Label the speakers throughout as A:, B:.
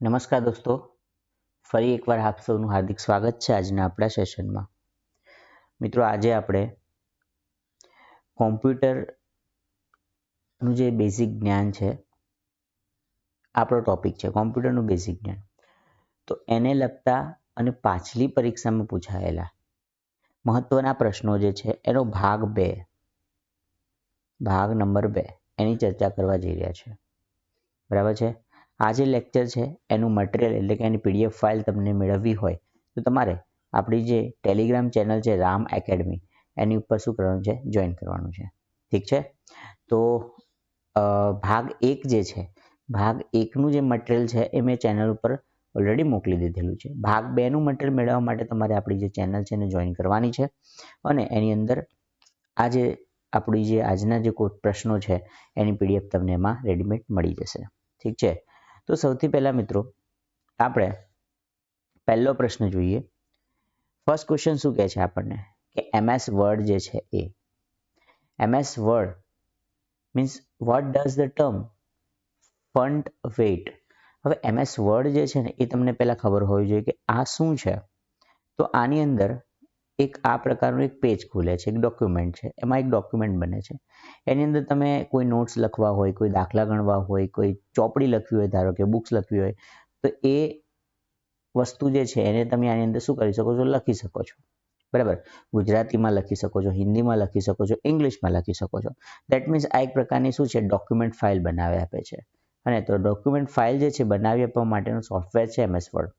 A: નમસ્કાર દોસ્તો, ફરી એકવાર આપ સૌનું હાર્દિક સ્વાગત છે આજના આપણા સેશનમાં. મિત્રો, આજે આપણે કોમ્પ્યુટરનું જે બેઝિક જ્ઞાન છે, આપણો ટોપિક છે કોમ્પ્યુટરનું બેઝિક જ્ઞાન. તો એને લગતા અને પાછલી પરીક્ષામાં પૂછાયેલા મહત્વના પ્રશ્નો જે છે એનો ભાગ નંબર 2 એની ચર્ચા કરવા જઈ રહ્યા છે. બરાબર છે. આ જે લેક્ચર છે એનું મટીરિયલ એટલે કે એની PDF ફાઇલ તમને મેળવવી હોય તો તમારે આપણી જે ટેલિગ્રામ ચેનલ છે રામ એકેડમી એની ઉપર શું કરવાનું છે? જોઈન કરવાનું છે. ઠીક છે. તો ભાગ 1 જે છે, ભાગ 1નું જે મટીરિયલ છે એ મેં ચેનલ ઉપર ઓલરેડી મોકલી દીધેલું છે. ભાગ 2નું મટીરિયલ મેળવવા માટે તમારે આપણી જે ચેનલ છે એને જોઈન કરવાની છે અને એની અંદર આ જે આપણી જે આજના જે કોઈ પ્રશ્નો છે એની PDF તમને એમાં રેડીમેડ મળી જશે. ઠીક છે. તો સૌથી પહેલાં મિત્રો આપણે પહેલો પ્રશ્ન જોઈએ. ફર્સ્ટ ક્વેશ્ચન શું કહે છે આપણને કે MS વર્ડ જે છે એ MS word means what does the term font weight. હવે MS વર્ડ જે છે ને એ તમને પહેલાં ખબર હોવી જોઈએ કે આ શું છે. તો આની અંદર એક આ પ્રકારનું એક પેજ ખુલે છે, એક ડોક્યુમેન્ટ છે. એમાં એક ડોક્યુમેન્ટ બને છે. એની અંદર તમે કોઈ નોટ્સ લખવા હોય, કોઈ દાખલા ગણવા હોય, કોઈ ચોપડી લખવી હોય, ધારો કે બુક્સ લખવી હોય, તો એ વસ્તુ જે છે એને તમે આની અંદર શું કરી શકો છો? લખી શકો છો. બરાબર. ગુજરાતીમાં લખી શકો છો, હિન્દીમાં લખી શકો છો, ઇંગ્લિશમાં લખી શકો છો. દેટ મીન્સ આ એક પ્રકારની શું છે? ડોક્યુમેન્ટ ફાઇલ બનાવી આપે છે. અને તો ડોક્યુમેન્ટ ફાઇલ જે છે બનાવી આપવા માટેનું સોફ્ટવેર છે MS વર્ડ.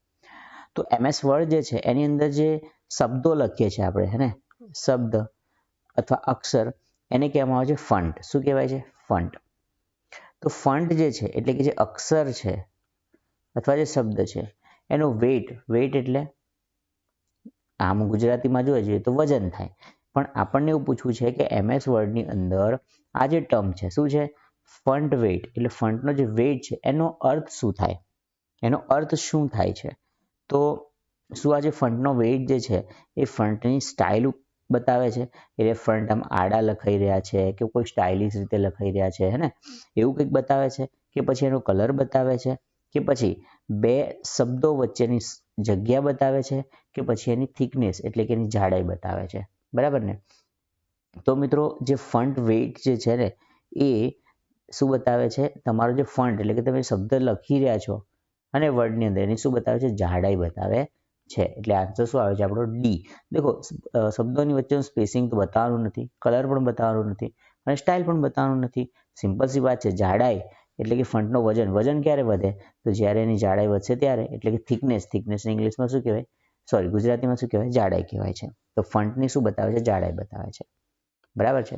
A: તો MS વર્ડ જે છે એની અંદર જે શબ્દો લખીએ છીએ આપણે, હે ને, શબ્દ અથવા અક્ષર, એને કહેવામાં આવે છે ફન્ટ. શું કહેવાય છે? ફન્ટ. તો ફન્ટ જે છે એટલે કે જે અક્ષર છે અથવા જે શબ્દ છે એનો વેઇટ એટલે આમ ગુજરાતીમાં જોવા જઈએ તો વજન થાય. પણ આપણને એવું પૂછવું છે કે MS વર્ડની અંદર આ જે ટર્મ છે શું છે? Font weight. એટલે ફન્ટનો જે વેઇટ છે એનો અર્થ શું થાય? એનો અર્થ શું થાય છે? તો શું આ જે ફન્ટનો વેઇટ જે છે એ ફન્ટની સ્ટાઇલ બતાવે છે? એટલે ફન્ટ આમ આડા લખાઈ રહ્યા છે કે કોઈ સ્ટાઇલિશ રીતે લખાઈ રહ્યા છે, હે ને, એવું કંઈક બતાવે છે? કે પછી એનો કલર બતાવે છે? કે પછી બે શબ્દો વચ્ચેની જગ્યા બતાવે છે? કે પછી એની થિકનેસ એટલે કે એની જાડાઈ બતાવે છે? બરાબર ને. તો મિત્રો જે ફન્ટ વેઇટ જે છે ને એ શું બતાવે છે? તમારો જે ફન્ટ એટલે કે તમે શબ્દ લખી રહ્યા છો અને વર્ડની અંદર એની શું બતાવે છે? જાડાઈ બતાવે છે. એટલે આન્સર શું આવે છે આપણો? ડી. દેખો, શબ્દોની વચ્ચેનું સ્પેસિંગ તો બતાવવાનું નથી, કલર પણ બતાવવાનું નથી અને સ્ટાઇલ પણ બતાવવાનું નથી. સિમ્પલ સી વાત છે. જાડાઈ એટલે કે ફન્ટનો વજન ક્યારે વધે? તો જ્યારે એની જાડાઈ વધશે ત્યારે. એટલે કે થિકનેસ ઇંગ્લિશમાં શું કહેવાય? ગુજરાતીમાં શું કહેવાય? જાડાઈ કહેવાય છે. તો ફન્ટની શું બતાવે છે? જાડાઈ બતાવે છે. બરાબર છે.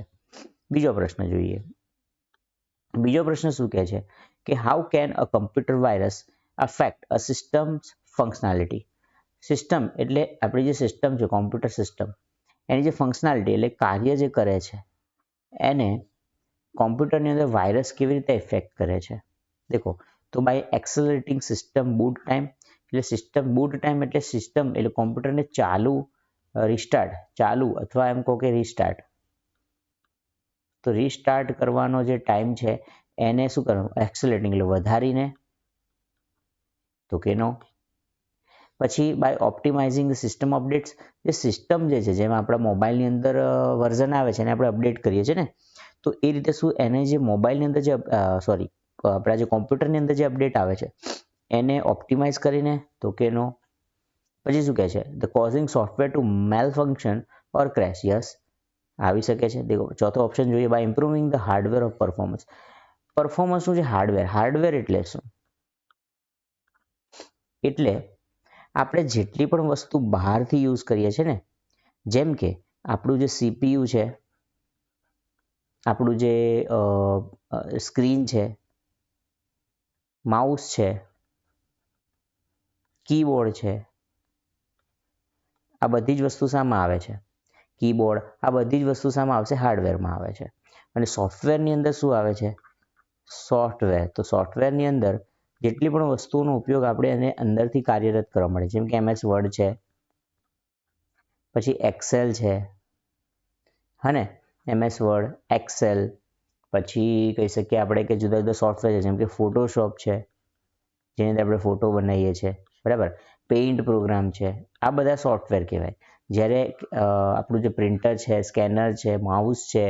A: બીજો પ્રશ્ન જોઈએ. બીજો પ્રશ્ન શું કહે છે કે how can a computer virus affect a systems functionality. System એટલે આપણી જે સિસ્ટમ છે, કોમ્પ્યુટર સિસ્ટમ, એની જે ફંક્શનાલિટી એટલે કાર્ય જે કરે છે એને કોમ્પ્યુટરની અંદર વાયરસ કેવી રીતે ઇફેક્ટ કરે છે? દેખો, તો બાય એક્સલરેટિંગ સિસ્ટમ બૂટ ટાઈમ. એટલે સિસ્ટમ બૂટ ટાઈમ એટલે સિસ્ટમ એટલે કોમ્પ્યુટરને ચાલુ અથવા એમ કહો કે રિસ્ટાર્ટ. તો રિસ્ટાર્ટ કરવાનો જે ટાઈમ છે એને શું કરવાનું? એક્સલરેટિંગ એટલે વધારીને. તો કે નો. પછી બાય ઓપ્ટિમાઇઝિંગ ધ સિસ્ટમ અપડેટ્સ. જે સિસ્ટમ જે છે, જેમાં આપણા મોબાઈલની અંદર વર્ઝન આવે છે એને આપણે અપડેટ કરીએ છીએ ને, તો એ રીતે શું એને જે મોબાઈલની અંદર જે આપણા જે કોમ્પ્યુટરની અંદર જે અપડેટ આવે છે એને ઓપ્ટિમાઇઝ કરીને. તો કે નો. પછી શું કહે છે? The causing software to malfunction or crash. Yes, આવી શકે છે. દેખો, ચોથો ઓપ્શન જોઈએ. By improving the hardware of performance. Performance શું છે? હાર્ડવેર એટલે શું? એટલે આપણે જેટલી પણ વસ્તુ બહારથી યુઝ કરીએ છીએ ને, જેમ કે આપણું જે CPU છે, આપણું જે સ્ક્રીન છે, માઉસ છે, કીબોર્ડ છે, આ બધી જ વસ્તુ શામાં આવે છે? કીબોર્ડ. આ બધી જ વસ્તુ શામાં આવશે? હાર્ડવેરમાં આવે છે. અને સોફ્ટવેરની અંદર શું આવે છે? સોફ્ટવેર. તો સોફ્ટવેરની અંદર જેટલી પણ વસ્તુઓનો ઉપયોગ આપણે એને અંદરથી કાર્યરત કરવા મળે, જેમ કે MS વર્ડ છે, પછી એક્સેલ છે, હા ને, MS વર્ડ, એક્સેલ, પછી કહી શકીએ આપણે કે જુદા જુદા સોફ્ટવેર છે જેમ કે ફોટોશોપ છે, જેની અંદર આપણે ફોટો બનાવીએ છીએ, બરાબર. પેઇન્ટ પ્રોગ્રામ છે, આ બધા સોફ્ટવેર કહેવાય. જ્યારે આપણું જે પ્રિન્ટર છે, સ્કેનર છે, માઉસ છે,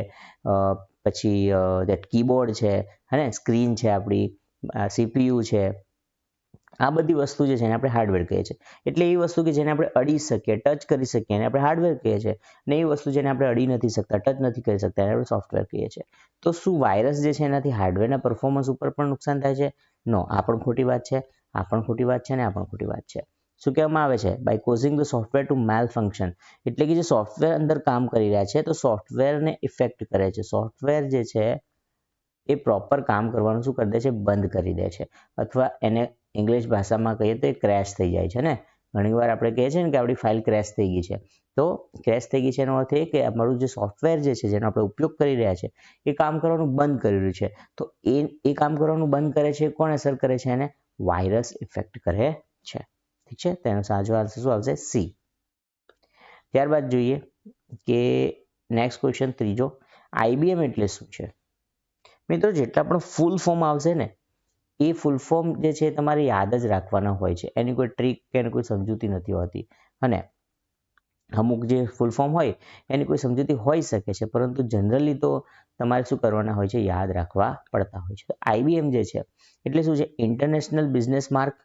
A: પછી કીબોર્ડ છે, અને સ્ક્રીન છે, આપણી CPU છે, આ બધી વસ્તુ જે છે એને આપણે હાર્ડવેર કહીએ છીએ. એટલે એ વસ્તુ કે જેને આપણે અડી શકીએ, ટચ કરી શકીએ એને આપણે હાર્ડવેર કહીએ છીએ. ને એ વસ્તુ જેને આપણે અડી નથી શકતા, ટચ નથી કરી શકતા એને આપણે સોફ્ટવેર કહીએ છીએ. તો શું વાયરસ જે છે એનાથી હાર્ડવેરના પરફોર્મન્સ ઉપર પણ નુકસાન થાય છે? નો, આ પણ ખોટી વાત છે, આ પણ ખોટી વાત છે, અને આ પણ ખોટી વાત છે. શું કહેવામાં આવે છે? By causing the software to malfunction. એટલે કે જે સોફ્ટવેર અંદર કામ કરી રહ્યા છે તો સોફ્ટવેરને ઇફેક્ટ કરે છે. સોફ્ટવેર જે છે એ પ્રોપર કામ કરવાનું શું કરી દે છે? બંધ કરી દે છે. અથવા એને ઇંગ્લિશ ભાષામાં કહીએ તો એ ક્રેશ થઈ જાય છે ને. ઘણીવાર આપણે કહીએ છીએ ને કે આપણી ફાઇલ ક્રેશ થઈ ગઈ છે. તો ક્રેશ થઈ ગઈ છે એનો અર્થ એ કે અમારું જે સોફ્ટવેર જે છે જેનો આપણે ઉપયોગ કરી રહ્યા છે એ કામ કરવાનું બંધ કરી રહ્યું છે. તો એ કામ કરવાનું બંધ કરે છે, કોણ અસર કરે છે એને? વાયરસ ઇફેક્ટ કરે છે. ઠીક છે, તેનો સાચો આન્સર શું આવશે? સી. ત્યારબાદ જોઈએ કે નેક્સ્ટ ક્વેશ્ચન ત્રીજો, IBM એટલે શું છે? મિત્રો, જેટલા પણ ફૂલ ફોર્મ આવશે ને એ ફૂલ ફોર્મ જે છે તમારે યાદ જ રાખવાના હોય છે. એની કોઈ ટ્રીક કે એની કોઈ સમજૂતી નથી હોતી. અને અમુક જે ફૂલ ફોર્મ હોય એની કોઈ સમજૂતી હોઈ શકે છે, પરંતુ જનરલી તો તમારે શું કરવાના હોય છે? યાદ રાખવા પડતા હોય છે. તો IBM જે છે એટલે શું છે? International business mark,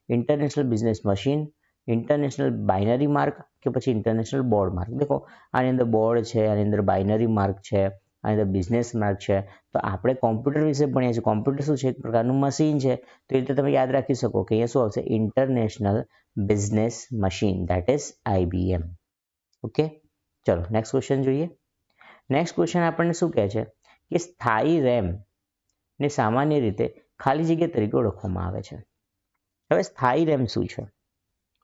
A: international business machine, international binary mark, કે પછી ઇન્ટરનેશનલ બોર્ડ માર્ક. દેખો, આની અંદર બોર્ડ છે, આની અંદર બાઇનરી માર્ક છે, આની અંદર બિઝનેસ માર્ક છે. તો આપણે કોમ્પ્યુટર વિશે ભણીએ છીએ. કોમ્પ્યુટર શું છે? એક પ્રકારનું મશીન છે. તો એ રીતે તમે યાદ રાખી શકો કે અહીંયા શું આવશે? International business machine, that is IBM. Okay, ચલો નેક્સ્ટ ક્વેશ્ચન જોઈએ. નેક્સ્ટ ક્વેશ્ચન આપણને શું કહે છે કે સ્થાયી રેમ ને સામાન્ય રીતે ખાલી જગ્યા તરીકે ઓળખવામાં આવે છે. હવે સ્થાયી રેમ શું છે?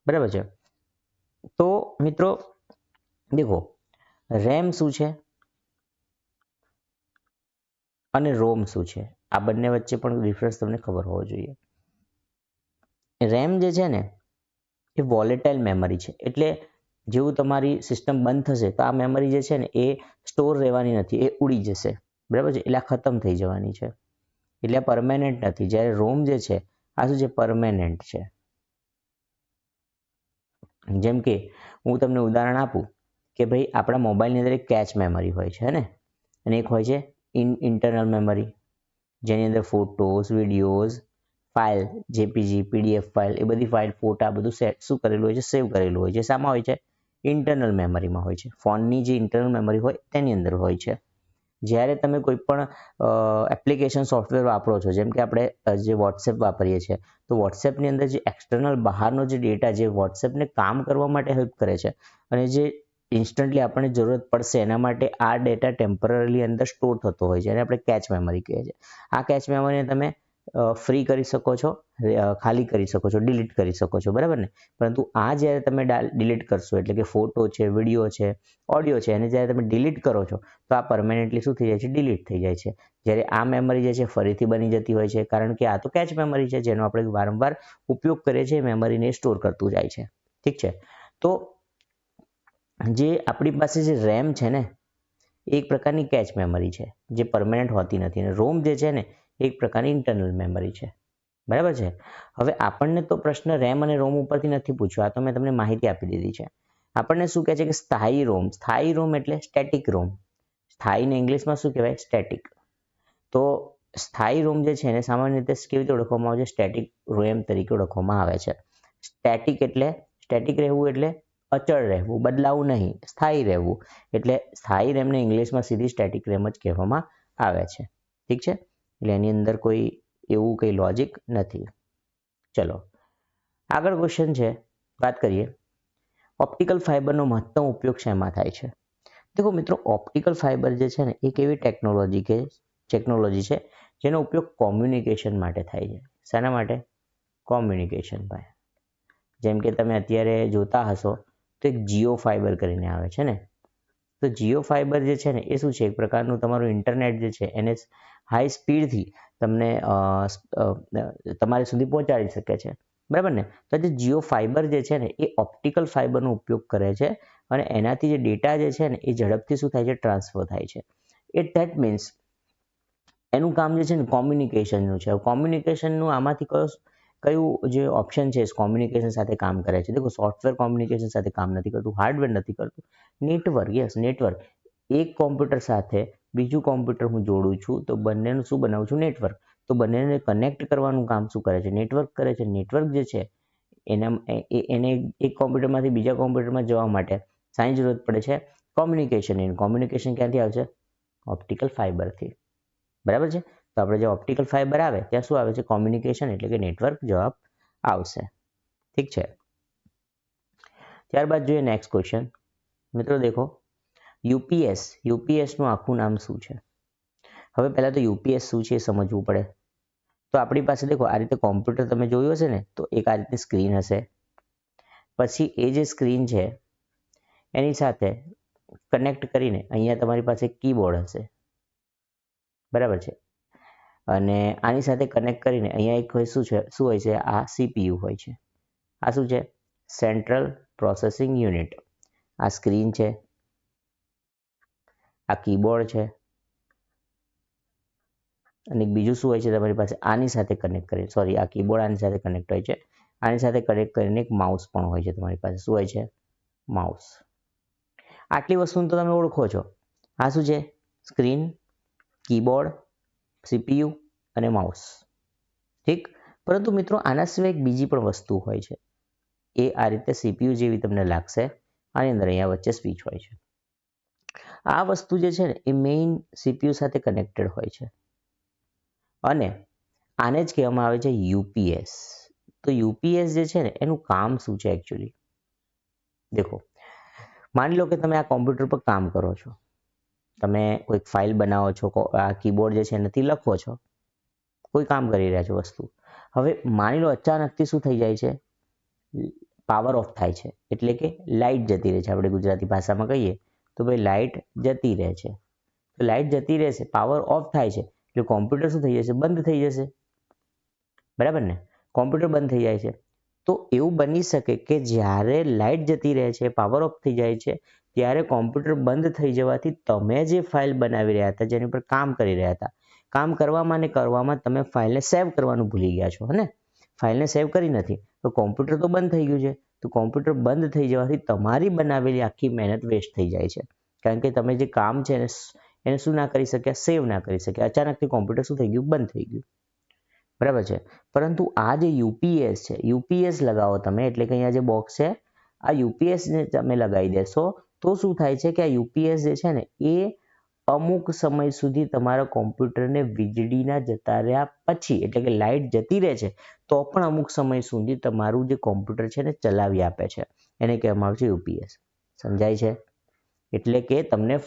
A: બરાબર છે. તો મિત્રો દેખો, રેમ શું છે અને રોમ શું છે, આ બંને વચ્ચે પણ ડિફરન્સ તમને ખબર હોવો જોઈએ. રેમ જે છે ને એ વોલેટાઇલ મેમરી છે. એટલે જેવું તમારી સિસ્ટમ બંધ થશે તો આ મેમરી જે છે ને એ સ્ટોર રહેવાની નથી, એ ઉડી જશે. બરાબર છે, એટલે આ ખતમ થઈ જવાની છે. એટલે આ પરમેનન્ટ નથી. જ્યારે રોમ જે છે આ શું છે? પરમેનન્ટ છે. જેમ કે હું તમને ઉદાહરણ આપું કે ભાઈ આપણા મોબાઈલની અંદર એક કેચ મેમરી હોય છે ને, અને એક હોય છે ઇન્ટરનલ મેમરી, જેની અંદર photos, videos, file, JPG, PDF file, એ બધી ફાઇલ, ફોટા બધું શું કરેલું હોય છે? સેવ કરેલું હોય છે. શામાં હોય છે? ઇન્ટરનલ મેમરીમાં હોય છે. ફોનની જે ઇન્ટરનલ મેમરી હોય તેની અંદર હોય છે. જ્યારે તમે કોઈ પણ એપ્લિકેશન સોફ્ટવેર વાપરો છો, જેમ કે આપણે જે વોટ્સએપ વાપરીએ છીએ, તો વોટ્સએપની અંદર જે એક્સટર્નલ બહારનો જે ડેટા જે વોટ્સએપને કામ કરવા માટે હેલ્પ કરે છે અને જે ઇન્સ્ટન્ટલી આપણને જરૂરત પડશે એના માટે આ ડેટા ટેમ્પરરી અંદર સ્ટોર થતો હોય છે, એને આપણે કેચ મેમરી કહીએ છીએ. આ કેચ મેમરીને તમે ફ્રી કરી શકો છો, ખાલી કરી શકો છો, ડિલીટ કરી શકો છો, બરાબર ને? પરંતુ આ જ્યારે તમે ડિલીટ કરશો, એટલે કે ફોટો છે, વિડીયો છે, ઓડિયો છે, એને જ્યારે તમે ડિલીટ કરો છો તો આ પરમેનન્ટલી શું થઈ જાય છે? ડિલીટ થઈ જાય છે. જ્યારે આ મેમરી જે છે ફરીથી બની જતી હોય છે, કારણ કે આ તો કેચ મેમરી છે જેનો આપણે વારંવાર ઉપયોગ કરીએ છીએ, મેમરીને સ્ટોર કરતું જાય છે. ઠીક છે. તો જે આપણી પાસે જે રેમ છે ને એક પ્રકારની કેચ મેમરી છે જે પરમેનન્ટ હોતી નથી, અને રોમ જે છે ને એક પ્રકારની ઇન્ટરનલ મેમરી છે. બરાબર છે. હવે આપણને તો પ્રશ્ન રેમ અને રોમ ઉપરથી નથી પૂછ્યો, આ તો મેં તમને માહિતી આપી દીધી છે. આપણને શું કહે છે કે સ્થાયી રોમ. સ્થાયી રોમ એટલે સ્ટેટિક રોમ. સ્થાયીને ઇંગ્લિશમાં શું કહેવાય? સ્ટેટિક. તો સ્થાયી રોમ જે છે એને સામાન્ય રીતે કેવી રીતે ઓળખવામાં આવે છે? સ્ટેટિક રેમ તરીકે ઓળખવામાં આવે છે. સ્ટેટિક રહેવું એટલે અચળ રહેવું, બદલાવું નહીં, સ્થાયી રહેવું. એટલે સ્થાયી રેમને ઇંગ્લિશમાં સીધી સ્ટેટિક રેમ જ કહેવામાં આવે છે. ઠીક છે, એટલે એની અંદર કોઈ એવું કંઈ લોજિક નથી. ચલો આગળ ક્વેશ્ચન છે, વાત કરીએ ઓપ્ટિકલ ફાઇબરનો મહત્તમ ઉપયોગ શેમાં થાય છે? દેખો મિત્રો, ઓપ્ટિકલ ફાઇબર જે છે ને એક એવી ટેકનોલોજી છે જેનો ઉપયોગ કોમ્યુનિકેશન માટે થાય છે. શાના માટે? કોમ્યુનિકેશન માટે. જેમ કે તમે અત્યારે જોતા હશો તો એક જીઓ ફાઇબર કરીને આવે છે ને, તો જીઓ ફાઇબર જે છે ને એ શું છે? એક પ્રકારનું તમારું ઇન્ટરનેટ જે છે એને હાઈ સ્પીડથી તમને તમારી સુધી પહોંચાડી શકે છે, બરાબર ને? તો જે જીઓ ફાઇબર જે છે ને એ ઓપ્ટિકલ ફાઇબરનો ઉપયોગ કરે છે અને એનાથી જે ડેટા જે છે ને એ ઝડપથી શું થાય છે? ટ્રાન્સફર થાય છે. ધેટ મીન્સ એનું કામ જે છે ને કોમ્યુનિકેશનનું છે. કોમ્યુનિકેશનનું આમાંથી કયો કયું જે ઓપ્શન છે કોમ્યુનિકેશન સાથે કામ કરે છે? દેખો સોફ્ટવેર કોમ્યુનિકેશન સાથે કામ નથી કરતું, હાર્ડવેર નથી કરતું, નેટવર્ક. Yes, network. એક કોમ્પ્યુટર સાથે બીજું કોમ્પ્યુટર હું જોડું છું તો બંનેનું શું બનાવું છું? નેટવર્ક. તો બંનેને કનેક્ટ કરવાનું કામ શું કરે છે? નેટવર્ક કરે છે. નેટવર્ક જે છે એને એક કોમ્પ્યુટરમાંથી બીજા કોમ્પ્યુટરમાં જવા માટે શાની જરૂરત પડે છે? કોમ્યુનિકેશન. કોમ્યુનિકેશન ક્યાંથી આવશે? ઓપ્ટિકલ ફાઇબરથી. બરાબર છે? તો આપણે જે ઓપ્ટિકલ ફાઇબર આવે ત્યાં શું આવે છે? કોમ્યુનિકેશન એટલે કે નેટવર્ક જવાબ આવશે. ઠીક છે. ત્યારબાદ જોઈએ નેક્સ્ટ ક્વેશ્ચન. મિત્રો દેખો, યુપીએસનું આખું નામ શું છે? હવે પહેલાં તો યુપીએસ શું છે એ સમજવું પડે. તો આપણી પાસે દેખો આ રીતે કોમ્પ્યુટર તમે જોયું હશે ને, તો એક આ રીતની સ્ક્રીન હશે. પછી એ જે સ્ક્રીન છે એની સાથે કનેક્ટ કરીને અહીંયા તમારી પાસે કીબોર્ડ હશે. બરાબર છે? અને આની સાથે કનેક્ટ કરીને અહીંયા એક શું હોય છે? આ સીપીયુ હોય છે. આ શું છે? Central processing unit. આ સ્ક્રીન છે, આ કીબોર્ડ છે, અને બીજું શું હોય છે તમારી પાસે? આની સાથે કનેક્ટ કરીને, સોરી, આ કીબોર્ડ આની સાથે કનેક્ટ હોય છે. આની સાથે કનેક્ટ કરીને એક માઉસ પણ હોય છે તમારી પાસે. શું હોય છે? માઉસ. આટલી વસ્તુને તો તમે ઓળખો છો. આ શું છે? સ્ક્રીન, કીબોર્ડ, સીપીયુ અને માઉસ. ઠીક. પરંતુ મિત્રો આના સિવાય એક બીજી પણ વસ્તુ હોય છે. એ આ રીતે સીપીયુ જેવી તમને લાગશે. આની અંદર અહીંયા વચ્ચે સ્વિચ હોય છે. આ વસ્તુ જે છે ને એ મેઇન સીપીયુ સાથે કનેક્ટેડ હોય છે અને આને જ કહેવામાં આવે છે યુપીએસ. તો યુપીએસ જે છે ને એનું કામ શું છે એકચ્યુઅલી? દેખો, માની લો કે તમે આ કોમ્પ્યુટર પર કામ કરો છો, તમે કોઈક ફાઇલ બનાવો છો, આ કીબોર્ડ જે છે એનાથી લખો છો, કોઈ કામ કરી રહ્યા છો વસ્તુ. હવે માની લો અચાનકથી શું થઈ જાય છે? પાવર ઓફ થાય છે, એટલે કે લાઇટ જતી રહે છે. આપણે ગુજરાતી ભાષામાં કહીએ તો ભાઈ લાઇટ જતી રહે છે. તો લાઇટ જતી રહેશે, પાવર ઓફ થાય છે, એટલે કોમ્પ્યુટર શું થઈ જશે? બંધ થઈ જશે. બરાબર ને? કોમ્પ્યુટર બંધ થઈ જાય છે. તો એવું બની શકે કે જ્યારે લાઇટ જતી રહે છે, પાવર ઓફ થઈ જાય છે, ત્યારે કોમ્પ્યુટર બંધ થઈ જવાથી તમે જે ફાઇલ બનાવી રહ્યા હતા, જેની પર કામ કરી રહ્યા હતા, કામ કરવામાં તમે ફાઇલને સેવ કરવાનું ભૂલી ગયા છો. હે ને? ફાઇલને સેવ કરી નથી, તો કોમ્પ્યુટર તો બંધ થઈ ગયું છે. તો કોમ્પ્યુટર બંધ થઈ જવાથી તમારી બનાવેલી આખી મહેનત વેસ્ટ થઈ જાય છે. કારણ કે તમે જે કામ છે એને શું ના કરી શક્યા? સેવ ના કરી શક્યા. અચાનકથી કોમ્પ્યુટર શું થઈ ગયું? બંધ થઈ ગયું. બરાબર છે? પરંતુ આ જે યુપીએસ છે, યુપીએસ લગાવો તમે, એટલે કે અહીંયા જે બોક્સ છે, આ યુપીએસને તમે લગાવી દેશો તો શું થાય છે કે આ યુપીએસ જે છે ને એ અમુક સમય સુધી તમારા કોમ્પ્યુટરને વીજળીના જતા રહ્યા પછી, એટલે કે લાઇટ જતી રહે છે તો પણ અમુક સમય સુધી તમારું જે કોમ્પ્યુટર છે ને ચલાવી આપે છે. એને કહેવામાં આવે છે યુપીએસ. સમજાય છે? એટલે કે તમને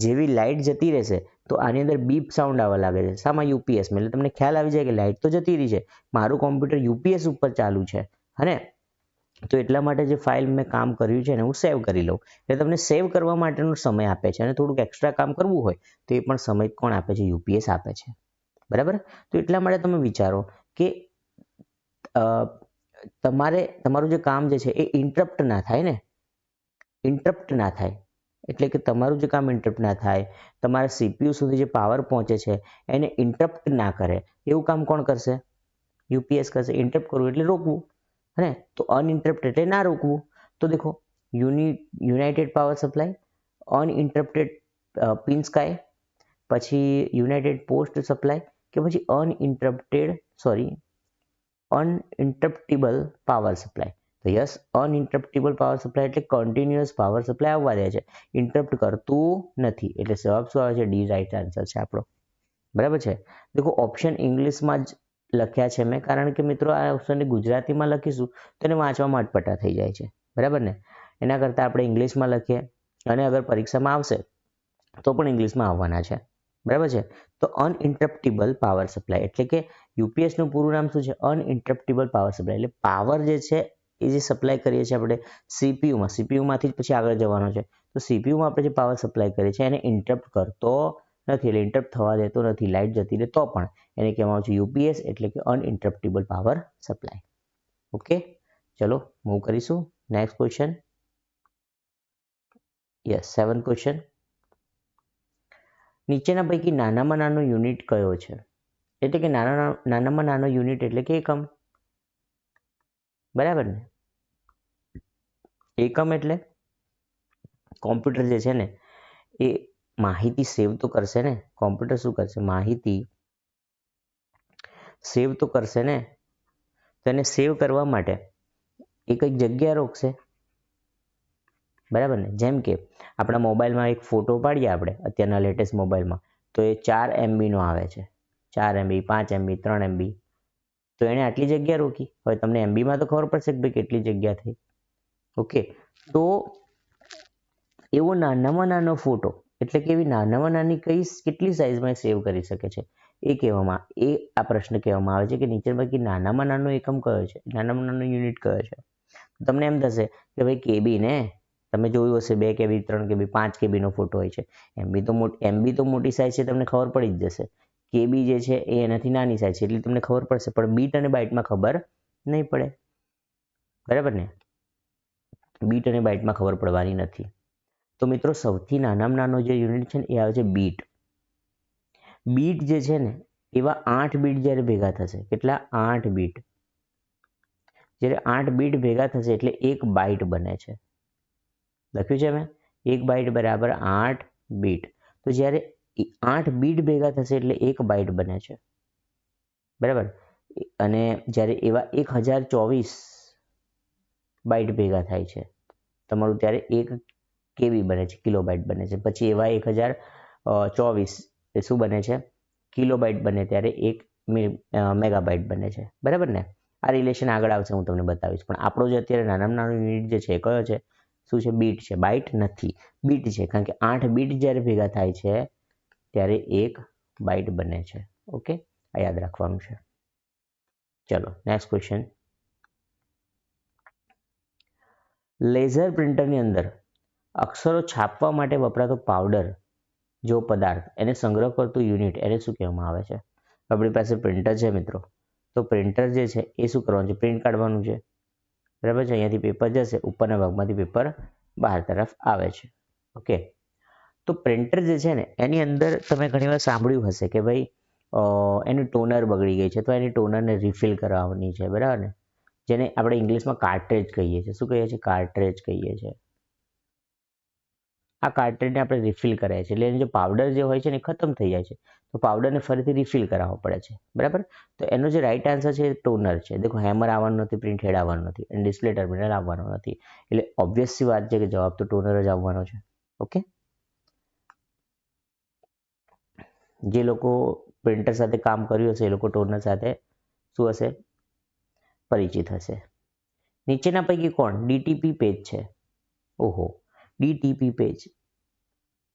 A: જેવી લાઇટ જતી રહેશે તો આની અંદર બીપ સાઉન્ડ આવવા લાગે છે. શામાં? યુપીએસમાં. એટલે તમને ખ્યાલ આવી જાય કે લાઇટ તો જતી રહી છે, મારું કોમ્પ્યુટર યુપીએસ ઉપર ચાલુ છે. હને? તો એટલા માટે જે ફાઇલ મેં કામ કર્યું છે એને હું સેવ કરી લઉં. એટલે તમને સેવ કરવા માટેનો સમય આપે છે અને થોડુંક એક્સ્ટ્રા કામ કરવું હોય તો એ પણ સમય કોણ આપે છે? યુપીએસ આપે છે. બરાબર? તો એટલા માટે તમે વિચારો કે તમારું જે કામ જે છે એ ઇન્ટરપ્ટ ના થાય ને, ઇન્ટરપ્ટ ના થાય. એટલે કે તમારું જે કામ ઇન્ટરપ્ટ ના થાય, તમારા સીપીયુ સુધી જે પાવર પહોંચે છે એને ઇન્ટરપ્ટ ના કરે, એવું કામ કોણ કરશે? યુપીએસ કરશે. ઇન્ટરપ્ટ કરવું એટલે રોકવું. હે? તો અનઇન્ટરપ્ટ એટલે ના રોકવું. તો દેખો, united power supply, uninterrupted pin sky, પછી યુનાઇટેડ પોસ્ટ સપ્લાય, કે પછી અનઇન્ટરપ્ટિબલ પાવર સપ્લાય. તો યસ, અનઇન્ટરપ્ટિબલ પાવર સપ્લાય એટલે કન્ટિન્યુઅસ પાવર સપ્લાય આવવા દે છે, ઇન્ટરપ્ટ કરતું નથી. એટલે જવાબ શું આવે છે? ડી રાઇટ આન્સર છે આપણો. બરાબર છે? દેખો, ઓપ્શન ઇંગ્લિશમાં જ લખ્યા છે મેં, કારણ કે મિત્રો આ ઓપ્શનને ગુજરાતીમાં લખીશું તો એને વાંચવામાં અટપટા થઈ જાય છે. બરાબર ને? એના કરતાં આપણે ઇંગ્લિશમાં લખીએ, અને અગર પરીક્ષામાં આવશે તો પણ ઇંગ્લિશમાં આવવાના છે. બરાબર છે? તો અનઇન્ટરપ્ટિબલ પાવર સપ્લાય એટલે કે યુપીએસનું પૂરું નામ શું છે? અનઇન્ટરપ્ટિબલ પાવર સપ્લાય. એટલે પાવર જે છે એ જે સપ્લાય કરીએ છીએ આપણે સીપીયુમાંથી જ પછી આગળ જવાનો છે. તો સીપીયુમાં આપણે જે પાવર સપ્લાય કરીએ છીએ એને ઇન્ટરપ્ટ કરતો નથી, એટલે ઇન્ટરપ્ટ થવા દેતો નથી. લાઇટ જતી રહે તો પણ એને કહેવામાં આવે છે યુપીએસ, એટલે કે અનઇન્ટરપ્ટિબલ પાવર સપ્લાય. ઓકે, ચલો મૂવ કરીશું next question. Yes, 7th question. નીચેના પૈકી નાનામાં નાનો યુનિટ કયો છે? એટલે કે નાનામાં નાનો યુનિટ એટલે કે એકમ. બરાબર ને. એકમ એટલે કોમ્પ્યુટર જે છે ને એ માહિતી સેવ તો કરશે ને. કોમ્પ્યુટર શું કરશે? માહિતી સેવ તો કરશે ને. તો એને સેવ કરવા માટે એ કંઈક જગ્યા રોકશે, બરાબર ને. જેમ કે આપણા મોબાઈલમાં એક ફોટો પાડીએ આપણે અત્યારના લેટેસ્ટ મોબાઈલમાં, તો એ 4 MB નો આવે છે. 4 MB, 5 MB, 3 MB. તો એણે આટલી જગ્યા રોકી. હવે તમને MBમાં તો ખબર પડશે કે ભાઈ કેટલી જગ્યા થઈ. ઓકે, તો એવો નાનામાં નાનો ફોટો એટલે કે એવી નાનામાં નાની કેટલી સાઇઝમાં સેવ કરી શકે છે એ આ પ્રશ્ન કહેવામાં આવે છે કે નીચેમાંથી નાનામાં નાનો એકમ કયો છે, નાનામાં નાનો યુનિટ કયો છે. તમને એમ થશે કે ભાઈ કેબી ને, તમે જોયું હશે 2 KB, 3 KB, 5 KB નો ફોટો હોય છે. MB તો મોટી સાઇઝ છે, તમને ખબર પડી જ જશે. કેબી જે છે એ એનાથી નાની સાઇઝ છે એટલે તમને ખબર પડશે, પણ બીટ અને બાઇટમાં ખબર નહીં પડે, બરાબર ને. બીટ અને બાઇટમાં ખબર પડવાની નથી. તો મિત્રો સૌથી નાનામાં નાનો જે યુનિટ છે ને એ આવે છે બીટ. બીટ જે છે ને એવા 8 બીટ જ્યારે ભેગા થશે, કેટલા? 8 બીટ. જ્યારે 8 બીટ ભેગા થશે એટલે 1 બાઇટ બને છે. લખ્યું છે મેં, 1 બાઇટ બરાબર 8 બીટ. તો જ્યારે 8 બીટ ભેગા થશે એટલે 1 બાઇટ બને છે, બરાબર. અને જ્યારે એવા 1024 બાઇટ ભેગા થાય છે તમારું, ત્યારે 1 KB બને છે, કિલોબાઇટ બને છે. પછી એવા 1024 એ શું બને છે? કિલોબાઇટ બને, ત્યારે 1 મેગાબાઇટ બને છે, બરાબર ને. આ રિલેશન આગળ આવશે, હું તમને બતાવીશ. પણ આપણો જે અત્યારે નાનામાં નાનો યુનિટ જે છે કયો છે? શું છે? બીટ છે. બાઇટ નથી, બીટ છે. કારણ કે 8 બીટ જ્યારે ભેગા થાય છે ત્યારે 1 બાઇટ બને છે. ઓકે, આ યાદ રાખવાનું છે. ચલો નેક્સ્ટ ક્વેશ્ચન. લેઝર પ્રિન્ટરની અંદર અક્ષરો છાપવા માટે વપરાતો પાવડર જો પદાર્થ એને સંગ્રહ કરતું યુનિટ એને શું કહેવામાં આવે છે? આપણી પાસે પ્રિન્ટર છે મિત્રો, તો પ્રિન્ટર જે છે એ શું કરવાનું છે? પ્રિન્ટ કાઢવાનું છે, બરાબર છે. અહીંયાથી પેપર જશે, ઉપરના ભાગમાંથી પેપર બહાર તરફ આવે છે. ઓકે, તો પ્રિન્ટર જે છે ને એની અંદર તમે ઘણીવાર સાંભળ્યું હશે કે ભાઈ એનું ટોનર બગડી ગઈ છે, તો એની ટોનરને રિફિલ કરાવવાની છે, બરાબર ને. જેને આપણે ઇંગ્લિશમાં કાર્ટ્રેજ કહીએ છીએ. શું કહીએ છીએ? કાર્ટ્રેજ કહીએ છીએ. આ કાર્ટ્રેજને આપણે રિફિલ કરાય છે એટલે એનો જે પાવડર જે હોય છે ને એ ખતમ થઈ જાય છે, તો પાવડરને ફરીથી રિફિલ કરાવવો પડે છે, બરાબર. તો એનો જે રાઈટ આન્સર છે એ ટોનર છે. દેખો, હેમર આવવાનું નથી, પ્રિન્ટ હેડ આવવાનું નથી, અને ડિસ્પ્લે ટર્મિનલ આવવાનું નથી. એટલે ઓબ્વિયસલી વાત છે કે જવાબ તો ટોનર જ આવવાનો છે. ઓકે, જે લોકો પ્રિન્ટર સાથે કામ કર્યું હશે એ લોકો ટોનર સાથે શું હશે? પરિચિત હશે. નીચેના પૈકી કોણ ડીટીપી પેજ છે? ઓહો, ડીટીપી પેજ.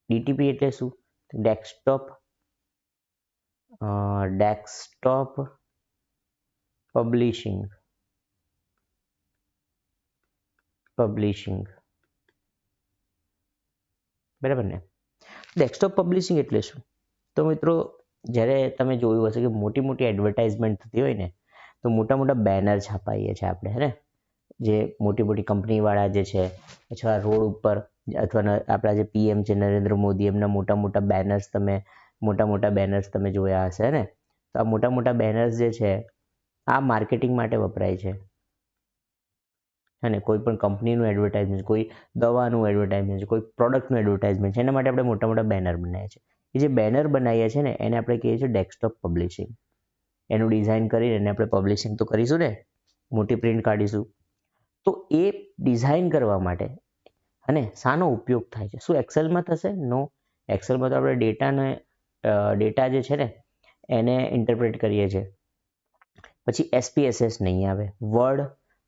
A: ડીટીપી એટલે શું? Desktop publishing. બરાબર ને. ડેસ્કટોપ પબ્લિશિંગ એટલે શું? તો મિત્રો જ્યારે તમે જોયું હશે કે મોટી મોટી એડવર્ટાઇઝમેન્ટ થતી હોય ને, તો મોટા મોટા બેનર છાપાઈએ છીએ આપણે, હે ને. જે મોટી મોટી કંપનીવાળા જે છે, અથવા રોડ ઉપર, અથવા આપણા જે PM છે નરેન્દ્ર મોદી, એમના મોટા મોટા બેનર્સ તમે જોયા હશે ને. તો આ મોટા મોટા બેનર્સ જે છે આ માર્કેટિંગ માટે વપરાય છે, અને કોઈ પણ કંપનીનું એડવર્ટાઇઝમેન્ટ, કોઈ દવાનું એડવર્ટાઇઝમેન્ટ છે, કોઈ પ્રોડક્ટનું એડવર્ટાઇઝમેન્ટ છે, એના માટે આપણે મોટા મોટા બેનર બનાવીએ છીએ. એ જે બેનર બનાવીએ છીએ ને એને આપણે કહીએ છીએ ડેસ્કટોપ પબ્લિશિંગ. એનું ડિઝાઇન કરીને એને આપણે પબ્લિશિંગ તો કરીશું ને, મોટી પ્રિન્ટ કાઢીશું. તો એ ડિઝાઇન કરવા માટે અને શાનો ઉપયોગ થાય છે? શું એક્સેલમાં થશે? નો. એક્સેલમાં તો આપણે ડેટા જે છે ને એને ઇન્ટરપ્રેટ કરીએ છીએ. પછી SPSS નહીં આવે.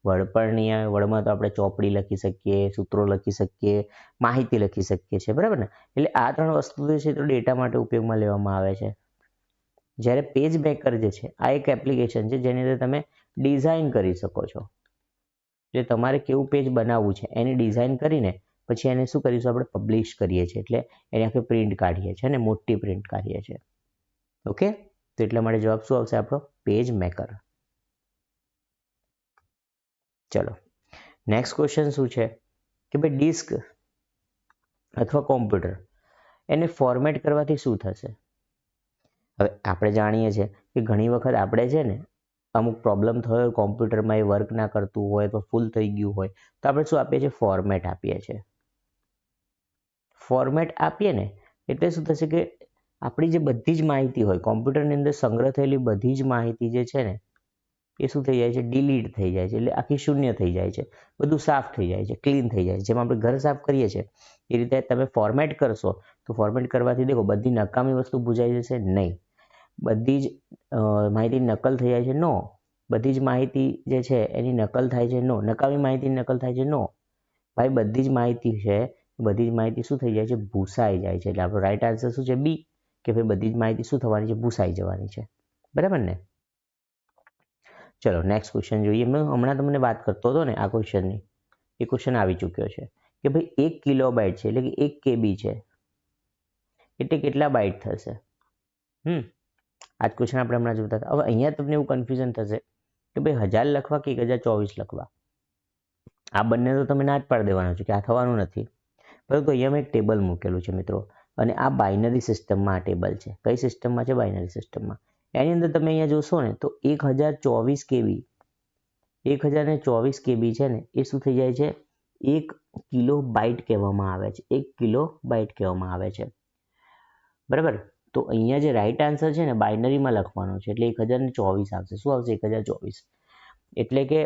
A: વર્ડ પણ નહીં આવે. વર્ડમાં તો આપણે ચોપડી લખી શકીએ, સૂત્રો લખી શકીએ, માહિતી લખી શકીએ છીએ, બરાબર ને. એટલે આ 3 વસ્તુ જે છે તો ડેટા માટે ઉપયોગમાં લેવામાં આવે છે. જ્યારે પેજ મેકર જે છે આ એક એપ્લિકેશન છે જેની અંદર તમે ડિઝાઇન કરી શકો છો. એટલે તમારે કેવું પેજ બનાવવું છે એની ડિઝાઇન કરીને પછી એને શું કરીશું? આપણે પબ્લિશ કરીએ છીએ, એટલે એની આખી પ્રિન્ટ કાઢીએ છીએ અને મોટી પ્રિન્ટ કાઢીએ છીએ. ઓકે, તો એટલા માટે જવાબ શું આવશે આપણો? Page maker. ચલો નેક્સ્ટ ક્વેશ્ચન શું છે કે ભાઈ ડિસ્ક અથવા કોમ્પ્યુટર એને ફોર્મેટ કરવાથી શું થશે? હવે આપણે જાણીએ છીએ કે ઘણી વખત આપણે છે ને અમુક પ્રોબ્લેમ થયો હોય કોમ્પ્યુટરમાં, એ વર્ક ના કરતું હોય તો ફૂલ થઈ ગયું હોય તો આપણે શું આપીએ છીએ? ફોર્મેટ આપીએ છીએ. ફોર્મેટ આપીએ ને એટલે શું થશે કે આપણી જે બધી જ માહિતી હોય કોમ્પ્યુટરની અંદર સંગ્રહ થયેલી બધી જ માહિતી જે છે ને એ શું થઈ જાય છે? ડિલીટ થઈ જાય છે, એટલે આખી શૂન્ય થઈ જાય છે, બધું સાફ થઈ જાય છે, ક્લીન થઈ જાય છે. જેમ આપણે ઘર સાફ કરીએ છીએ એ રીતે તમે ફોર્મેટ કરશો તો ફોર્મેટ કરવાથી દેખો બધી નકામી વસ્તુ ભૂજાઈ જશે નહીં, બધી જ માહિતી નકલ થઈ જાય છે? નો. બધી જ માહિતી જે છે એની નકલ થાય છે? નો. નકામી માહિતીની નકલ થાય છે? નો. ભાઈ બધી જ માહિતી છે, બધી જ માહિતી શું થઈ જાય છે? ભૂસાઈ જાય છે. એટલે આપણો રાઈટ આન્સર શું છે? બી, કે ભાઈ બધી જ માહિતી શું થવાની છે? ભૂસાઈ જવાની છે. બરાબર ને? ચલો નેક્સ્ટ ક્વેશ્ચન જોઈએ. મેં હમણાં તમને વાત કરતો હતો ને આ ક્વેશ્ચનની, એ ક્વેશ્ચન આવી ચૂક્યો છે કે ભાઈ 1 કિલોબાઇટ છે એટલે કે 1 KB છે એટલે કેટલા બાઇટ થશે? આ જ ક્વેશ્ચન આપણે હમણાં જોતા હતા. હવે અહીંયા તમને એવું કન્ફ્યુઝન થશે કે ભાઈ 1000 લખવા કે 1024 લખવા. આ બંને તો તમે ના જ પાડી દેવાના છો કે આ થવાનું નથી. પરંતુ અહીંયા મેં એક ટેબલ મૂકેલું છે મિત્રો, અને આ બાઇનરી સિસ્ટમમાં આ ટેબલ છે. કઈ સિસ્ટમમાં છે? બાઇનરી સિસ્ટમમાં. એની અંદર તમે અહીંયા જોશો ને તો 1024 KB, 1024 KB છે ને એ શું થઈ જાય છે? 1 કિલોબાઇટ કહેવામાં આવે છે. 1 કિલોબાઇટ કહેવામાં આવે છે. બરાબર? તો અહીંયા જે રાઈટ આન્સર છે ને બાઇનરીમાં લખવાનો છે એટલે 1024 આવશે. શું આવશે? 1024. એટલે કે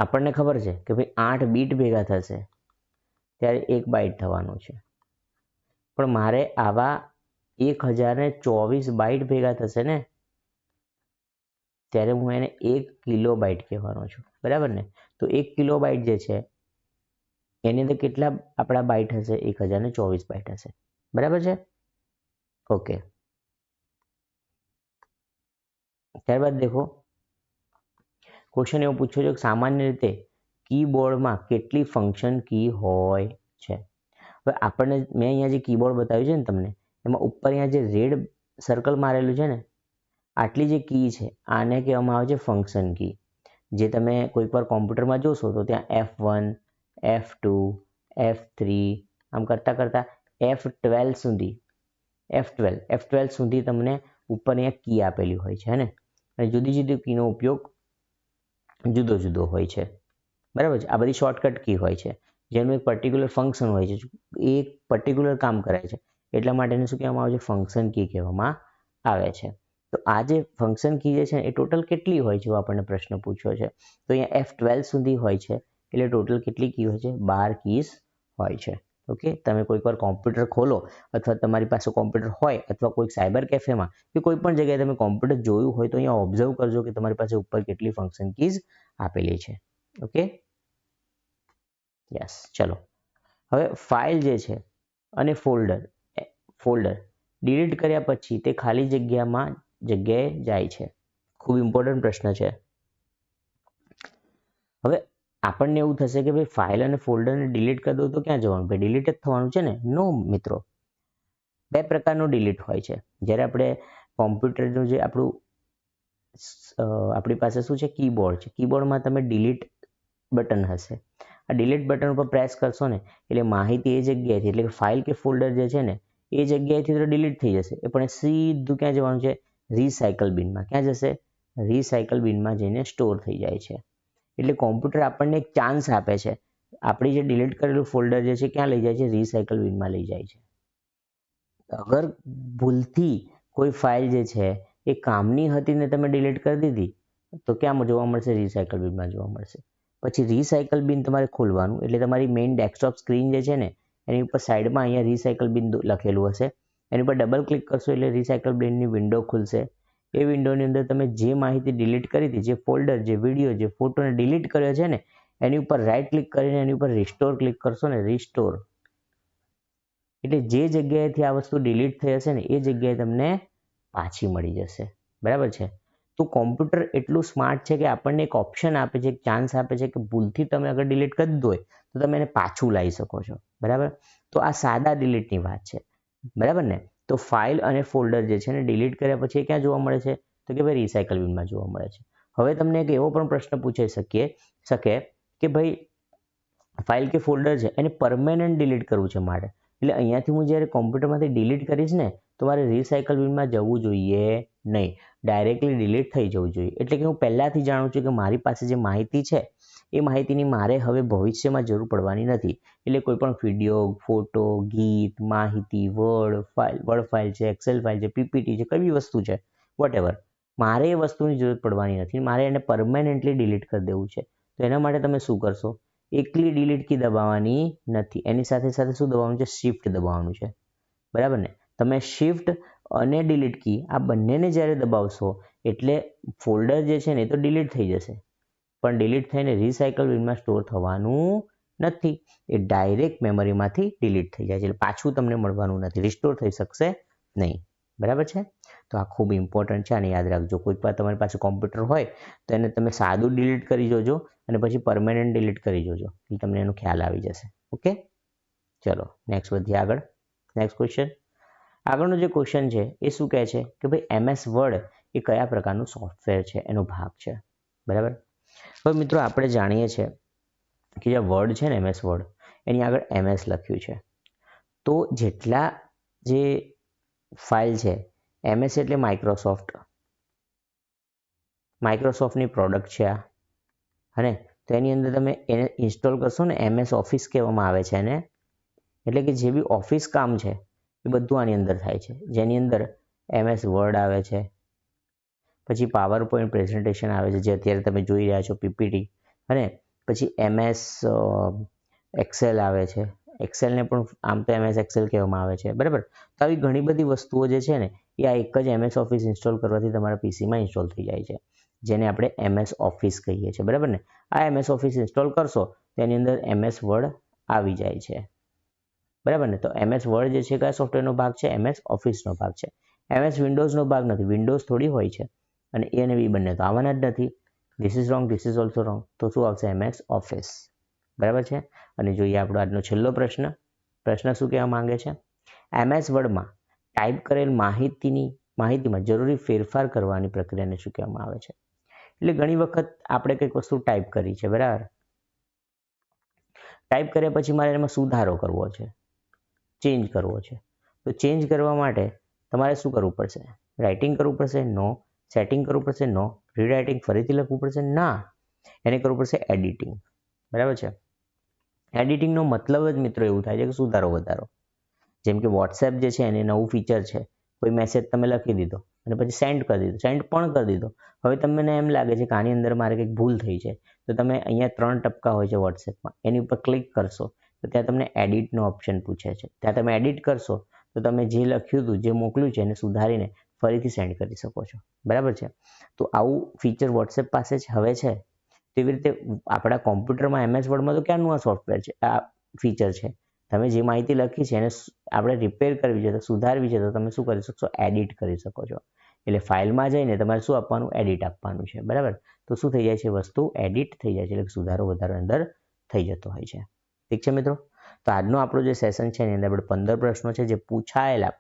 A: આપણને ખબર છે કે ભાઈ 8 બીટ ભેગા થશે ત્યારે 1 બાઇટ થવાનું છે, પણ મારે આવા 1024 બાઇટ ભેગા થશે ને ત્યારે હું એને 1 કિલોબાઇટ કહેવાનો છું. બરાબર ને? તો 1 કિલોબાઇટ જે છે એની અંદર કેટલા આપણા બાઇટ હશે? 1024 બાઇટ હશે. બરાબર છે? ઓકે. ત્યારબાદ દેખો ક્વેશ્ચન એવો પૂછ્યો છે કે સામાન્ય રીતે કીબોર્ડમાં કેટલી ફંક્શન કી હોય છે? હવે આપણને મેં અહીંયા જે કીબોર્ડ બતાવ્યું છે ને તમને, એમાં ઉપર અહીંયા જે રેડ સર્કલ મારેલું છે ને, આટલી જે કી છે આને કહેવામાં આવે છે ફંક્શન કી. જે તમે કોઈક વાર કોમ્પ્યુટરમાં જોશો તો ત્યાં F1, F2, F3 આમ કરતાં કરતાં F12 સુધી તમને ઉપર અહીંયા કી આપેલી હોય છે ને, અને જુદી જુદી કીનો ઉપયોગ જુદો જુદો હોય છે. બરાબર છે? આ બધી શોર્ટકટ કી હોય છે જેનું એક પર્ટિક્યુલર ફંક્શન હોય છે, એ એક પર્ટિક્યુલર કામ કરે છે, એટલા માટે એને શું કહેવામાં આવે છે? ફંક્શન કી કહેવામાં આવે છે. તો આ જે ફંક્શન કી જે છે એ ટોટલ કેટલી હોય છે? આપણને પ્રશ્ન પૂછ્યો છે. તો અહીંયા F12 સુધી હોય છે એટલે ટોટલ કેટલી કી હોય છે? 12 કીઝ હોય છે. ઓકે. તમે કોઈક વાર કોમ્પ્યુટર ખોલો અથવા તમારી પાસે કોમ્પ્યુટર હોય અથવા કોઈ સાયબર કેફેમાં કે કોઈ પણ જગ્યાએ તમે કોમ્પ્યુટર જોયું હોય તો અહીંયા ઓબ્ઝર્વ કરજો કે તમારી પાસે ઉપર કેટલી ફંક્શન કીઝ આપેલી છે. ઓકે. યસ. ચલો હવે ફાઇલ જે છે અને ફોલ્ડર ડિલીટ કર્યા પછી તે ખાલી જગ્યાએ જાય છે. ખૂબ ઇમ્પોર્ટન્ટ પ્રશ્ન છે. હવે આપણને એવું થશે કે ભાઈ ફાઇલ અને ફોલ્ડરને ડિલીટ કરી દો તો ક્યાં જવાનું? ભાઈ ડિલીટ જ થવાનું છે ને? નો મિત્રો. બે પ્રકારનું ડિલીટ હોય છે. જ્યારે આપણે કોમ્પ્યુટરનું જે આપણી પાસે શું છે? કીબોર્ડ છે. કીબોર્ડમાં તમે ડિલીટ બટન હશે. આ ડિલીટ બટન ઉપર પ્રેસ કરશો ને એટલે માહિતી એ જગ્યાએથી, એટલે કે ફાઇલ કે ફોલ્ડર જે છે ને એ જગ્યાએથી તો ડિલીટ થઈ જશે, એ પણ સીધું ક્યાં જવાનું છે? રિસાયકલ બિનમાં. ક્યાં જશે? રિસાયકલ બિનમાં જઈને સ્ટોર થઈ જાય છે. એટલે કોમ્પ્યુટર આપણને એક ચાન્સ આપે છે. આપણી જે ડિલીટ કરેલું ફોલ્ડર જે છે ક્યાં લઈ જાય છે? રિસાયકલ બિનમાં લઈ જાય છે. અગર ભૂલથી કોઈ ફાઇલ જે છે એ કામની હતી ને તમે ડિલીટ કરી દીધી તો ક્યાં જોવા મળશે? રિસાયકલ બિનમાં જોવા મળશે. પછી રિસાયકલ બિન તમારે ખોલવાનું, એટલે તમારી મેઇન ડેસ્કટોપ સ્ક્રીન જે છે ને એની ઉપર સાઈડમાં અહીંયા રિસાયકલ બિન લખેલું હશે, એની ઉપર ડબલ ક્લિક કરશો એટલે રિસાયકલ બિનની વિન્ડો ખુલશે. એ વિન્ડોની અંદર તમે જે માહિતી ડિલીટ કરી હતી, જે ફોલ્ડર, જે વિડીયો, જે ફોટોને ડિલીટ કર્યો છે ને એની ઉપર રાઈટ ક્લિક કરીને એની ઉપર રિસ્ટોર ક્લિક કરશો ને, રિસ્ટોર, એટલે જે જગ્યાએથી આ વસ્તુ ડિલીટ થઈ હશે ને એ જગ્યાએ તમને પાછી મળી જશે. બરાબર છે? તો કોમ્પ્યુટર એટલું સ્માર્ટ છે કે આપણને એક ઓપ્શન આપે છે, એક ચાન્સ આપે છે કે ભૂલથી તમે અગર ડિલીટ કરી દીધું હોય તો તમે એને પાછું લાવી શકો છો. બરાબર? તો આ સાદા ડિલીટની વાત છે. બરાબર ને? તો ફાઇલ અને ફોલ્ડર જે છે ને ડિલીટ કર્યા પછી ક્યાં જોવા મળે છે? તો કે ભાઈ રિસાયકલ બિનમાં જોવા મળે છે. હવે તમને એક એવો પણ પ્રશ્ન પૂછાઈ શકે કે ભાઈ ફાઇલ કે ફોલ્ડર છે એને પરમેનન્ટ ડિલીટ કરવું છે મારે, એટલે અહીંયાથી હું જ્યારે કોમ્પ્યુટરમાંથી ડિલીટ કરીશ ને તમારે રિસાયકલ બિનમાં જવું જોઈએ નહીં, ડાયરેક્ટલી ડિલીટ થઈ જવું જોઈએ. એટલે કે હું પહેલાંથી જાણું છું કે મારી પાસે જે માહિતી છે એ માહિતીની મારે હવે ભવિષ્યમાં જરૂર પડવાની નથી. એટલે કોઈ પણ વિડીયો, ફોટો, ગીત, માહિતી, વર્ડ ફાઇલ છે, એક્સેલ ફાઇલ છે, પીપીટી છે, કઈ બી વસ્તુ છે, વોટેવર, મારે એ વસ્તુની જરૂર પડવાની નથી. મારે એને પરમેનન્ટલી ડિલીટ કરી દેવું છે. તો એના માટે તમે શું કરશો? એકલી ડિલીટ કી દબાવવાની નથી, એની સાથે સાથે શું દબાવવાનું છે? શિફ્ટ દબાવવાનું છે. બરાબર ને? તમે શિફ્ટ અને ડિલીટ કી આ બંનેને જ્યારે દબાવશો એટલે ફોલ્ડર જે છે ને એ તો ડિલીટ થઈ જશે, પણ ડિલીટ થઈને રિસાયકલ બિનમાં સ્ટોર થવાનું નથી. એ ડાયરેક્ટ મેમરીમાંથી ડિલીટ થઈ જાય છે, એટલે પાછું તમને મળવાનું નથી, રિસ્ટોર થઈ શકશે નહીં. બરાબર છે? તો આ ખૂબ ઇમ્પોર્ટન્ટ છે, આને યાદ રાખજો. કોઈક વાર તમારી પાસે કોમ્પ્યુટર હોય તો એને તમે સાદું ડિલીટ કરી જોજો અને પછી પરમેનન્ટ ડિલીટ કરી જોજો, એટલે તમને એનો ખ્યાલ આવી જશે. ઓકે, ચલો નેક્સ્ટ વધીએ આગળ. Next question. આગળનો જે ક્વેશ્ચન છે એ શું કહે છે કે ભાઈ MS વર્ડ એ કયા પ્રકારનું સોફ્ટવેર છે, એનો ભાગ છે. બરાબર. હવે મિત્રો આપણે જાણીએ છીએ કે જે વર્ડ છે ને MS વર્ડ, એની આગળ MS લખ્યું છે. તો જેટલા જે ફાઇલ છે, MS એટલે માઇક્રોસોફ્ટની પ્રોડક્ટ છે આ, અને તો એની અંદર તમે એને ઇન્સ્ટોલ કરશો ને, MS ઓફિસ કહેવામાં આવે છે એને, એટલે કે જે બી ઓફિસ કામ છે એ બધું આની અંદર થાય છે, જેની અંદર MS વર્ડ આવે છે, પછી પાવર પોઈન્ટ પ્રેઝન્ટેશન આવે છે જે અત્યારે તમે જોઈ રહ્યા છો, પીપીટી, અને પછી MS એક્સેલ આવે છે. એક્સેલને પણ આમ તો MS એક્સેલ કહેવામાં આવે છે. બરાબર. તો આવી ઘણી બધી વસ્તુઓ જે છે ને એ આ એક જ MS ઓફિસ ઇન્સ્ટોલ કરવાથી તમારા પીસીમાં ઇન્સ્ટોલ થઈ જાય છે, જેને આપણે MS ઓફિસ કહીએ છીએ. બરાબર ને? આ MS ઓફિસ ઇન્સ્ટોલ કરશો તેની અંદર MS વર્ડ આવી જાય છે. બરાબર ને? તો MS વર્ડ જે છે કયા સોફ્ટવેરનો ભાગ છે? MS ઓફિસનો ભાગ છે. MS વિન્ડોઝનો ભાગ નથી. વિન્ડોઝ થોડી હોય છે, અને એ અને બી બંને તો આવવાના જ નથી. This is wrong, this is also wrong. તો શું આવશે? MS office. બરાબર છે? અને જોઈએ આપણો આજનો છેલ્લો પ્રશ્ન. પ્રશ્ન શું કહેવા માંગે છે? MS વર્ડમાં ટાઈપ કરેલ માહિતીમાં જરૂરી ફેરફાર કરવાની પ્રક્રિયાને શું કહેવામાં આવે છે? એટલે ઘણી વખત આપણે કંઈક વસ્તુ ટાઈપ કરી છે, બરાબર, ટાઈપ કર્યા પછી મારે એમાં સુધારો કરવો છે, ચેન્જ કરવો છે. તો ચેન્જ કરવા માટે તમારે શું કરવું પડશે? રાઇટિંગ કરવું પડશે? નો. સેટિંગ કરવું પડશે? નો. રીરાઇટિંગ ફરીથી લખવું પડશે? ના. એને કરવું પડશે એડિટિંગ. બરાબર છે? એડિટિંગનો મતલબ જ મિત્રો એવું થાય છે કે સુધારો વધારો. જેમ કે વોટ્સએપ જે છે એને નવું ફીચર છે, કોઈ મેસેજ તમે લખી દીધો અને પછી સેન્ડ કરી દીધો. હવે તમને એમ લાગે છે કે આની અંદર મારે કંઈક ભૂલ થઈ છે, તો તમે અહીંયા 3 ટપકા હોય છે વોટ્સએપમાં, એની ઉપર ક્લિક કરશો તો ત્યાં તમને એડિટનો ઓપ્શન પૂછે છે. ત્યાં તમે એડિટ કરશો તો તમે જે લખ્યું હતું, જે મોકલ્યું છે એને સુધારીને ફરીથી સેન્ડ કરી શકો છો. બરાબર છે? તો આવું ફીચર વોટ્સએપ પાસે હવે છે. તેવી રીતે આપણા કોમ્પ્યુટરમાં MS વર્ડમાં તો ક્યાંનું આ સોફ્ટવેર છે, આ ફીચર છે. તમે જે માહિતી લખી છે એને આપણે રિપેર કરવી છે, તો સુધારવી છે, તો તમે શું કરી શકશો? એડિટ કરી શકો છો. એટલે ફાઇલમાં જઈને તમારે શું આપવાનું? એડિટ આપવાનું છે. બરાબર? તો શું થઈ જાય છે? વસ્તુ એડિટ થઈ જાય છે, એટલે સુધારો વધારો અંદર થઈ જતો હોય છે. ઠીક છે મિત્રો? તો આજનો આપણો જે સેશન છે એની અંદર આપણે 15 પ્રશ્નો છે જે પૂછાયેલા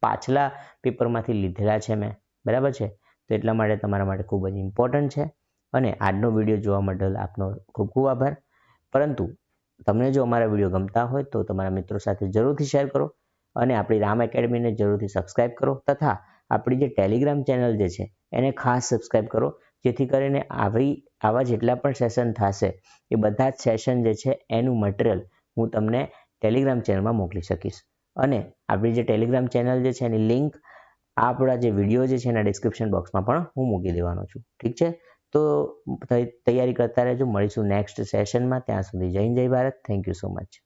A: પાછલા પેપરમાંથી લીધેલા છે મેં. બરાબર છે? તો એટલા માટે તમારા માટે ખૂબ જ ઇમ્પોર્ટન્ટ છે, અને આજનો વિડીયો જોવા માટે આપનો ખૂબ ખૂબ આભાર. પરંતુ તમને જો અમારા વિડીયો ગમતા હોય તો તમારા મિત્રો સાથે જરૂરથી શેર કરો, અને આપણી રામ એકેડમીને જરૂરથી સબસ્ક્રાઇબ કરો, તથા આપણી જે ટેલિગ્રામ ચેનલ જે છે એને ખાસ સબસ્ક્રાઇબ કરો, જેથી કરીને આવા જેટલા પણ સેશન થશે એ બધા જ સેશન જે છે એનું મટીરિયલ હું તમને ટેલિગ્રામ ચેનલમાં મોકલી શકીશ. અને આપણી જે ટેલિગ્રામ ચેનલ જે છે એની લિંક આપણા જે વિડીયો જે છે એના ડિસ્ક્રિપ્શન બોક્સમાં પણ હું મૂકી દેવાનો છું. ઠીક છે? તો તૈયારી કરતા રહેજો. મળીશું નેક્સ્ટ સેશનમાં. ત્યાં સુધી જય હિન્દ, જય Bharat. Thank you so much.